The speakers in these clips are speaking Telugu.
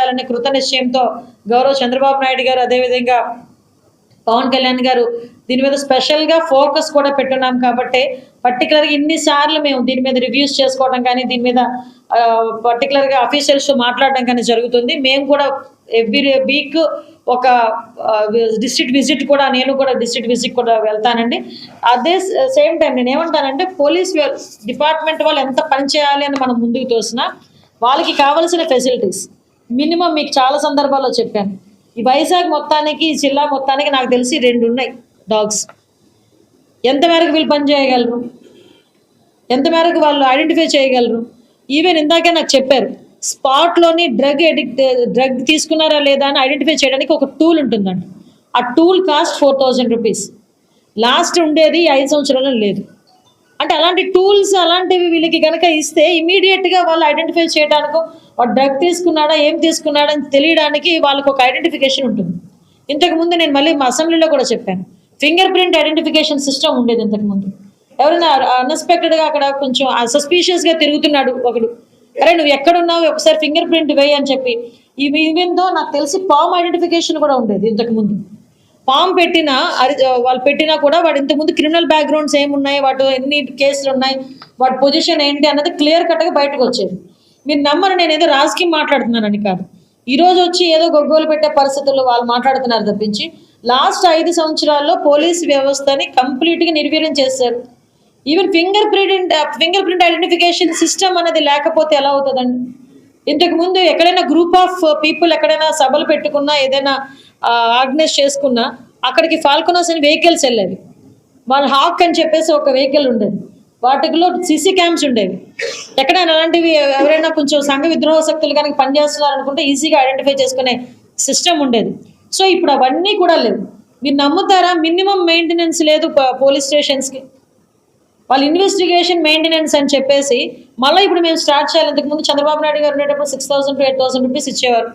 చేయాలనే కృత నిశ్చయంతో గౌరవ చంద్రబాబు నాయుడు గారు అదేవిధంగా పవన్ కళ్యాణ్ గారు దీని మీద స్పెషల్గా ఫోకస్ కూడా పెట్టున్నాం కాబట్టి పర్టికులర్గా ఇన్నిసార్లు మేము దీని మీద రివ్యూస్ చేసుకోవడం కానీ దీని మీద పర్టికులర్గా అఫీషియల్స్తో మాట్లాడడం కానీ జరుగుతుంది. మేము కూడా ఎవ్రీ వీక్ ఒక డిస్ట్రిక్ట్ విజిట్ కూడా నేను కూడా డిస్ట్రిక్ట్ విజిట్ కూడా వెళ్తానండి. అదే సేమ్ టైం నేను ఏమంటానంటే పోలీస్ డిపార్ట్మెంట్ వాళ్ళు ఎంత పని చేయాలి అని మనం ముందుకు తోసినా వాళ్ళకి కావాల్సిన ఫెసిలిటీస్ మినిమం మీకు చాలా సందర్భాల్లో చెప్పాను. ఈ వైజాగ్ మొత్తానికి ఈ జిల్లా మొత్తానికి నాకు తెలిసి 2 ఉన్నాయి డాగ్స్. ఎంత మేరకు వీళ్ళు పని చేయగలరు, ఎంత మేరకు వాళ్ళు ఐడెంటిఫై చేయగలరు. ఈవెన్ ఇందాకే నాకు చెప్పారు స్పాట్లోని డ్రగ్ తీసుకున్నారా లేదా అని ఐడెంటిఫై చేయడానికి ఒక టూల్ ఉంటుందండి. ఆ టూల్ కాస్ట్ 4000 రూపీస్. లాస్ట్ ఉండేది 5 సంవత్సరాలు లేదు. అంటే అలాంటి టూల్స్ అలాంటివి వీళ్ళకి కనుక ఇస్తే ఇమీడియట్గా వాళ్ళు ఐడెంటిఫై చేయడానికో వాడు డ్రగ్ తీసుకున్నాడా ఏం తీసుకున్నాడా అని తెలియడానికి వాళ్ళకి ఒక ఐడెంటిఫికేషన్ ఉంటుంది. ఇంతకుముందు నేను మళ్ళీ మా అసెంబ్లీలో కూడా చెప్పాను, ఫింగర్ ప్రింట్ ఐడెంటిఫికేషన్ సిస్టమ్ ఉండేది ఇంతకుముందు. ఎవరైనా అన్ఎక్స్పెక్టెడ్గా అక్కడ కొంచెం సస్పీషియస్గా తిరుగుతున్నాడు ఒకడు, అరే నువ్వు ఎక్కడున్నావు ఒకసారి ఫింగర్ ప్రింట్ వేయి అని చెప్పి ఈవెంతో నాకు తెలిసి పామ్ ఐడెంటిఫికేషన్ కూడా ఉండేది ఇంతకుముందు. పామ్ పెట్టినా వాళ్ళు పెట్టినా కూడా వాడు ఇంతకుముందు క్రిమినల్ బ్యాక్గ్రౌండ్స్ ఏమున్నాయి, వాటి ఎన్ని కేసులు ఉన్నాయి, వాటి పొజిషన్ ఏంటి అన్నది క్లియర్ కట్గా బయటకు వచ్చేది. మీరు నమ్మరు, నేను ఏదో రాజకీయం మాట్లాడుతున్నానని కాదు. ఈరోజు వచ్చి ఏదో గొగ్గోలు పెట్టే పరిస్థితుల్లో వాళ్ళు మాట్లాడుతున్నారు తప్పించి లాస్ట్ 5 సంవత్సరాల్లో పోలీస్ వ్యవస్థని కంప్లీట్గా నిర్వీర్యం చేశారు. Even finger print identification system అనేది లేకపోతే ఎలా అవుతుందండి? ఇంతకుముందు ఎక్కడైనా గ్రూప్ ఆఫ్ పీపుల్ ఎక్కడైనా సభలు పెట్టుకున్నా ఏదైనా ఆర్గనైజ్ చేసుకున్నా అక్కడికి ఫాల్కనోస్ అని వెహికల్స్ వెళ్ళేవి. వాళ్ళ హాక్ అని చెప్పేసి ఒక వెహికల్ ఉండేది, వాటిలో సిసి క్యామ్స్ ఉండేవి. ఎక్కడైనా అలాంటివి ఎవరైనా కొంచెం సంఘ విద్రోహ శక్తులు కనుక పనిచేస్తున్నారు అనుకుంటే ఈజీగా ఐడెంటిఫై చేసుకునే సిస్టమ్ ఉండేది. సో ఇప్పుడు అవన్నీ కూడా లేవు. మీరు నమ్ముతారా, మినిమం మెయింటెనెన్స్ లేదు పోలీస్ స్టేషన్స్కి. వాళ్ళు ఇన్వెస్టిగేషన్ మెయింటెనెన్స్ అని చెప్పేసి మళ్ళీ ఇప్పుడు మేము స్టార్ట్ చేయాలి. ఇంతకుముందు చంద్రబాబు నాయుడు గారు ఉండేటప్పుడు 6000 to 8000 రూపీస్ ఇచ్చేవారు.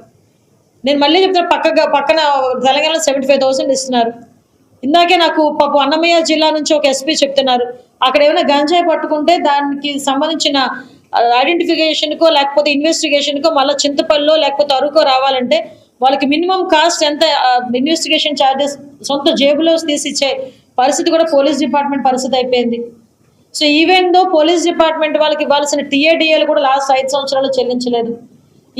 నేను మళ్ళీ చెప్తాను, పక్కన తెలంగాణలో 75,000 ఇస్తున్నారు. ఇందాకే నాకు పాపం అన్నమయ్య జిల్లా నుంచి ఒక ఎస్పీ చెప్తున్నారు, అక్కడ ఏమైనా గంజాయి పట్టుకుంటే దానికి సంబంధించిన ఐడెంటిఫికేషన్కో లేకపోతే ఇన్వెస్టిగేషన్కో మళ్ళీ చింతపల్లిలో లేకపోతే అరుకో రావాలంటే వాళ్ళకి మినిమం కాస్ట్ ఎంత ఇన్వెస్టిగేషన్ ఛార్జెస్ సొంత జేబులో తీసి ఇచ్చే పరిస్థితి కూడా పోలీస్ డిపార్ట్మెంట్ పరిస్థితి అయిపోయింది. So even though police department వాళ్ళకి ఇవ్వాల్సిన టీఏడిఏలు కూడా లాస్ట్ 5 సంవత్సరాలు చెల్లించలేదు.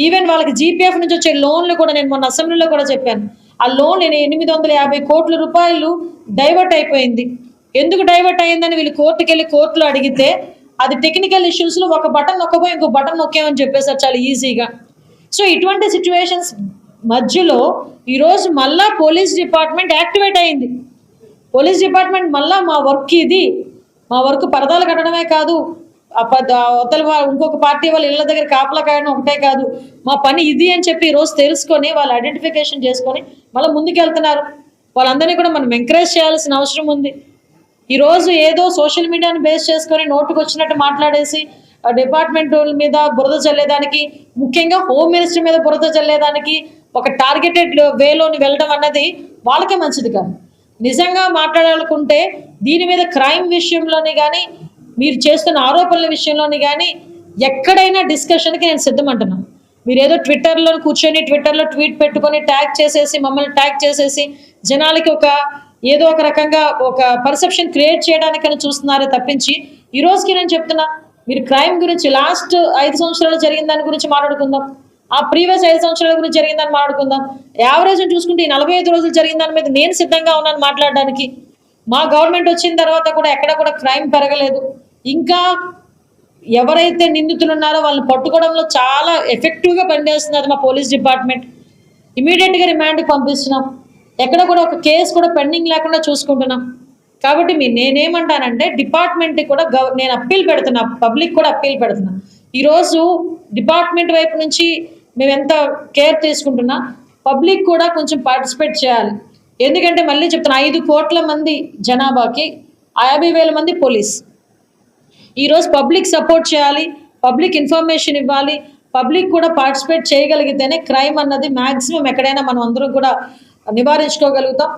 ఈవెన్ వాళ్ళకి జీపీఎఫ్ నుంచి వచ్చే లోన్లు కూడా నేను మొన్న అసెంబ్లీలో కూడా చెప్పాను, ఆ లోన్ 850 కోట్ల రూపాయలు డైవర్ట్ అయిపోయింది. ఎందుకు డైవర్ట్ అయ్యిందని వీళ్ళు కోర్టులో అడిగితే అది టెక్నికల్ ఇష్యూస్లో ఒక బటన్ నొక్కపోయి ఇంకో బటన్ నొక్కేమని చెప్పేసారు చాలా ఈజీగా. సో ఇటువంటి సిచ్యువేషన్స్ మధ్యలో ఈరోజు మళ్ళా పోలీస్ డిపార్ట్మెంట్ యాక్టివేట్ అయింది. పోలీస్ డిపార్ట్మెంట్ మళ్ళా మా వర్క్ ఇది, మా వర్క్ పరదాలు కట్టడమే కాదు, అవతల ఇంకొక పార్టీ వాళ్ళ ఇళ్ళ దగ్గర కాపలా కాయడం ఒకటే కాదు, మా పని ఇది అని చెప్పి ఈరోజు తెలుసుకొని వాళ్ళు ఐడెంటిఫికేషన్ చేసుకొని మళ్ళీ ముందుకు వెళ్తున్నారు. వాళ్ళందరినీ కూడా మనం ఎంకరేజ్ చేయాల్సిన అవసరం ఉంది. ఈరోజు ఏదో సోషల్ మీడియాను బేస్ చేసుకొని నోటుకు వచ్చినట్టు మాట్లాడేసి డిపార్ట్మెంట్ మీద బురద చల్లేదానికి, ముఖ్యంగా హోమ్ మినిస్టర్ మీద బురద చల్లేదానికి ఒక టార్గెటెడ్ వేలోని వెళ్ళడం అన్నది వాళ్ళకే మంచిది కాదు. నిజంగా మాట్లాడాలనుకుంటే దీని మీద క్రైమ్ విషయంలోని కానీ మీరు చేస్తున్న ఆరోపణల విషయంలోని కానీ ఎక్కడైనా డిస్కషన్కి నేను సిద్ధమంటున్నాను. మీరు ఏదో ట్విట్టర్లో కూర్చొని ట్విట్టర్లో ట్వీట్ పెట్టుకొని ట్యాగ్ చేసేసి మమ్మల్ని ట్యాగ్ చేసేసి జనాలకి ఏదో ఒక రకంగా ఒక పర్సెప్షన్ క్రియేట్ చేయడానికని చూస్తున్నారే తప్పించి ఈ రోజుకి నేను చెప్తున్నా, మీరు క్రైమ్ గురించి లాస్ట్ 5 సంవత్సరాలు జరిగిన దాని గురించి మాట్లాడుకుందాం, ఆ ప్రీవియస్ 5 సంవత్సరాల గురించి జరిగిందని మాట్లాడుకుందాం. యావరేజ్ చూసుకుంటే ఈ 45 రోజులు జరిగిన దాని మీద నేను సిద్ధంగా ఉన్నాను మాట్లాడడానికి. మా గవర్నమెంట్ వచ్చిన తర్వాత కూడా ఎక్కడ కూడా క్రైమ్ పెరగలేదు. ఇంకా ఎవరైతే నిందితులు ఉన్నారో వాళ్ళని పట్టుకోవడంలో చాలా ఎఫెక్టివ్గా పనిచేస్తున్నారు మా పోలీస్ డిపార్ట్మెంట్. ఇమీడియట్గా రిమాండ్కి పంపిస్తున్నాం, ఎక్కడ కూడా ఒక కేసు కూడా పెండింగ్ లేకుండా చూసుకుంటున్నాం. కాబట్టి నేనేమంటానంటే డిపార్ట్మెంట్కి కూడా నేను అప్పీల్ పెడుతున్నా, పబ్లిక్ కూడా అప్పీల్ పెడుతున్నా. ఈరోజు డిపార్ట్మెంట్ వైపు నుంచి మేము ఎంత కేర్ తీసుకుంటున్నా పబ్లిక్ కూడా కొంచెం పార్టిసిపేట్ చేయాలి. ఎందుకంటే మళ్ళీ చెప్తున్నా, 5 కోట్ల మంది జనాభాకి 50,000 మంది పోలీస్. ఈరోజు పబ్లిక్ సపోర్ట్ చేయాలి, పబ్లిక్ ఇన్ఫర్మేషన్ ఇవ్వాలి, పబ్లిక్ కూడా పార్టిసిపేట్ చేయగలిగితేనే క్రైమ్ అన్నది మ్యాక్సిమం ఎక్కడైనా మనం అందరం కూడా నివారించుకోగలుగుతాం.